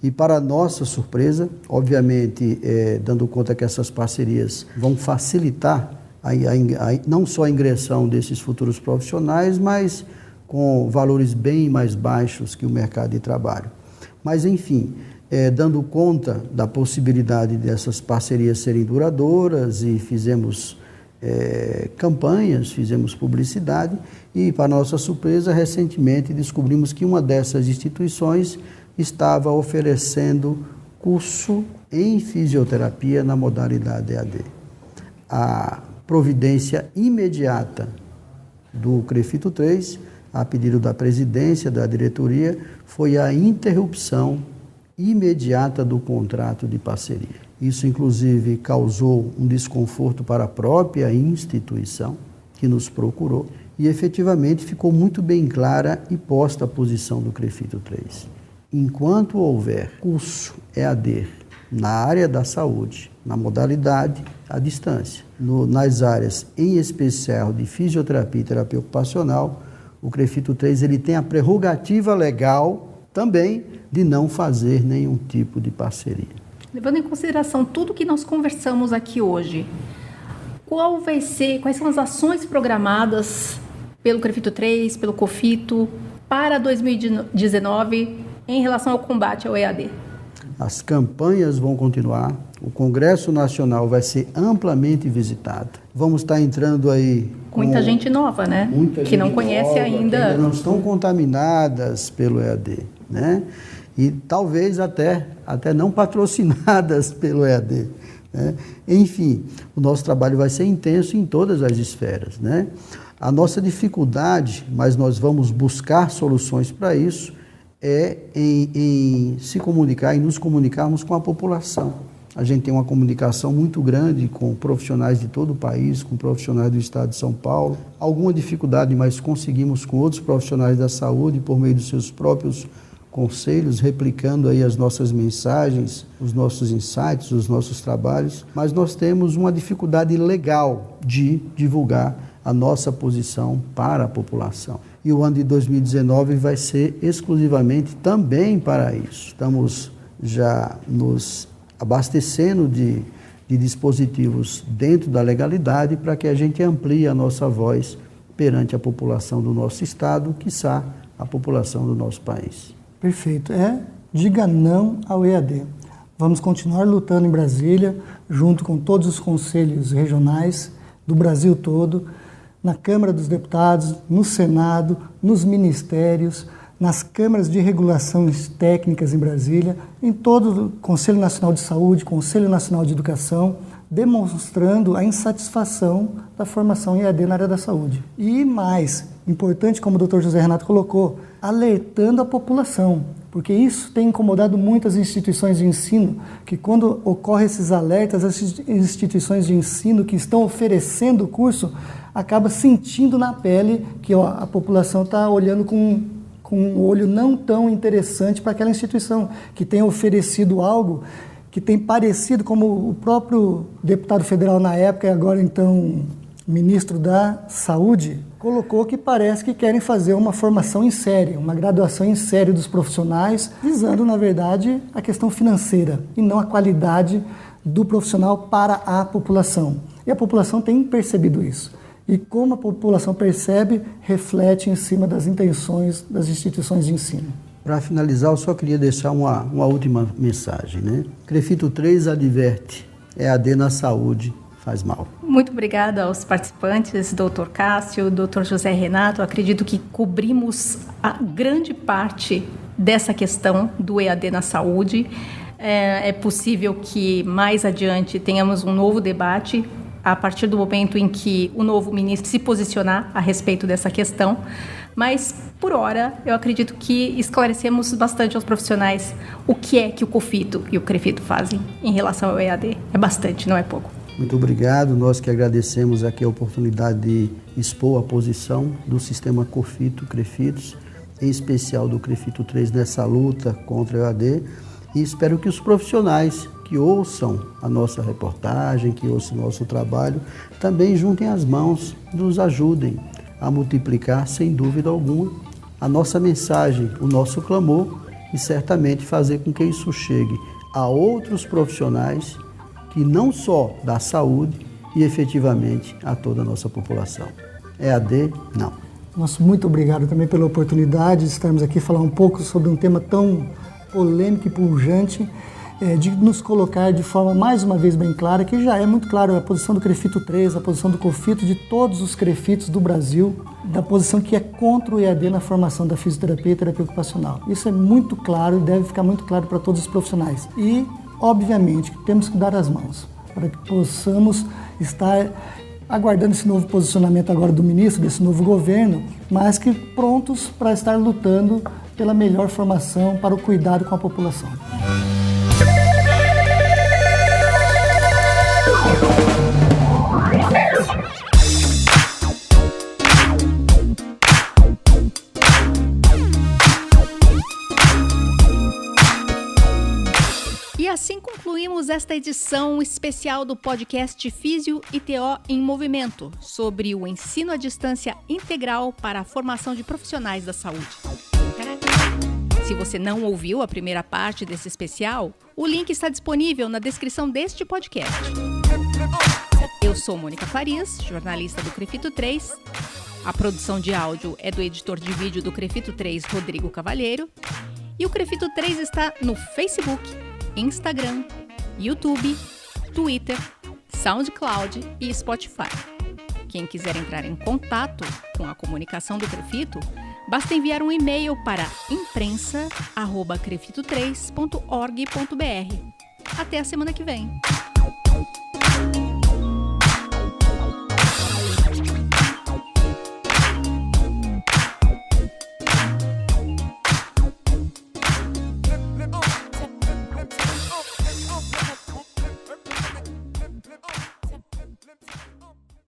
Speaker 3: e, para nossa surpresa, obviamente, dando conta que essas parcerias vão facilitar não só a ingressão desses futuros profissionais, mas com valores bem mais baixos que o mercado de trabalho. Mas, enfim, dando conta da possibilidade dessas parcerias serem duradouras e fizemos campanhas, fizemos publicidade e, para nossa surpresa, recentemente descobrimos que uma dessas instituições estava oferecendo curso em fisioterapia na modalidade EAD. A providência imediata do CREFITO 3, a pedido da presidência, da diretoria, foi a interrupção imediata do contrato de parceria. Isso, inclusive, causou um desconforto para a própria instituição que nos procurou e, efetivamente, ficou muito bem clara e posta a posição do CREFITO 3. Enquanto houver curso EAD na área da saúde, na modalidade à distância, nas áreas em especial de fisioterapia e terapia ocupacional, o CREFITO 3 ele tem a prerrogativa legal também de não fazer nenhum tipo de parceria.
Speaker 2: Levando em consideração tudo que nós conversamos aqui hoje, quais são as ações programadas pelo CREFITO 3, pelo COFITO, para 2019 em relação ao combate ao EAD?
Speaker 3: As campanhas vão continuar, o Congresso Nacional vai ser amplamente visitado. Vamos estar entrando aí
Speaker 2: muita gente nova, né? Que não conhece ainda.
Speaker 3: Que ainda não estão contaminadas pelo EAD, né? E talvez até não patrocinadas pelo EAD, né? Enfim, o nosso trabalho vai ser intenso em todas as esferas, né? A nossa dificuldade, mas nós vamos buscar soluções para isso, em se comunicar e nos comunicarmos com a população. A gente tem uma comunicação muito grande com profissionais de todo o país, com profissionais do estado de São Paulo. Alguma dificuldade, mas conseguimos com outros profissionais da saúde, por meio dos seus próprios conselhos, replicando aí as nossas mensagens, os nossos insights, os nossos trabalhos. Mas nós temos uma dificuldade legal de divulgar a nossa posição para a população. E o ano de 2019 vai ser exclusivamente também para isso. Estamos já nos abastecendo de dispositivos dentro da legalidade para que a gente amplie a nossa voz perante a população do nosso estado, quiçá a população do nosso país.
Speaker 4: Perfeito. Diga não ao EAD. Vamos continuar lutando em Brasília, junto com todos os conselhos regionais do Brasil todo, na Câmara dos Deputados, no Senado, nos ministérios, nas câmaras de regulações técnicas em Brasília, em todo o Conselho Nacional de Saúde, Conselho Nacional de Educação, demonstrando a insatisfação da formação em EAD na área da saúde. E mais importante, como o Dr. José Renato colocou, alertando a população, porque isso tem incomodado muitas instituições de ensino, que quando ocorrem esses alertas, as instituições de ensino que estão oferecendo o curso, acaba sentindo na pele que a população está olhando com um olho não tão interessante para aquela instituição, que tem oferecido algo que tem parecido, como o próprio deputado federal na época, e agora então ministro da Saúde, colocou que parece que querem fazer uma formação em série, uma graduação em série dos profissionais, visando, na verdade, a questão financeira e não a qualidade do profissional para a população. E a população tem percebido isso. E como a população percebe, reflete em cima das intenções das instituições de ensino.
Speaker 3: Para finalizar, eu só queria deixar uma última mensagem, né? CREFITO 3 adverte, EAD na saúde faz mal.
Speaker 2: Muito obrigada aos participantes, Dr. Cássio, Dr. José Renato. Acredito que cobrimos a grande parte dessa questão do EAD na saúde. É possível que mais adiante tenhamos um novo debate a partir do momento em que o novo ministro se posicionar a respeito dessa questão. Mas, por hora, eu acredito que esclarecemos bastante aos profissionais o que é que o COFITO e o CREFITO fazem em relação ao EAD. É bastante, não é pouco.
Speaker 3: Muito obrigado. Nós que agradecemos aqui a oportunidade de expor a posição do sistema COFITO, CREFITOS, em especial do CREFITO 3 nessa luta contra o EAD. E espero que os profissionais que ouçam a nossa reportagem, que ouçam o nosso trabalho, também juntem as mãos, nos ajudem a multiplicar, sem dúvida alguma, a nossa mensagem, o nosso clamor e certamente fazer com que isso chegue a outros profissionais que não só da saúde e efetivamente a toda a nossa população. EAD, não.
Speaker 4: Nosso muito obrigado também pela oportunidade de estarmos aqui falar um pouco sobre um tema tão polêmico e pujante, de nos colocar de forma mais uma vez bem clara, que já é muito claro a posição do CREFITO 3, a posição do COFITO, de todos os CREFITOs do Brasil, da posição que é contra o EAD na formação da fisioterapia e terapia ocupacional. Isso é muito claro e deve ficar muito claro para todos os profissionais. E, obviamente, temos que dar as mãos para que possamos estar aguardando esse novo posicionamento agora do ministro, desse novo governo, mas que prontos para estar lutando pela melhor formação para o cuidado com a população.
Speaker 1: E assim concluímos esta edição especial do podcast Físio e TO em Movimento, sobre o ensino à distância integral para a formação de profissionais da saúde. Se você não ouviu a primeira parte desse especial, o link está disponível na descrição deste podcast. Eu sou Mônica Farias, jornalista do CREFITO 3. A produção de áudio é do editor de vídeo do CREFITO 3, Rodrigo Cavalheiro. E o CREFITO 3 está no Facebook, Instagram, YouTube, Twitter, SoundCloud e Spotify. Quem quiser entrar em contato com a comunicação do CREFITO, basta enviar um e-mail para imprensa@crefito3.org.br. Até a semana que vem.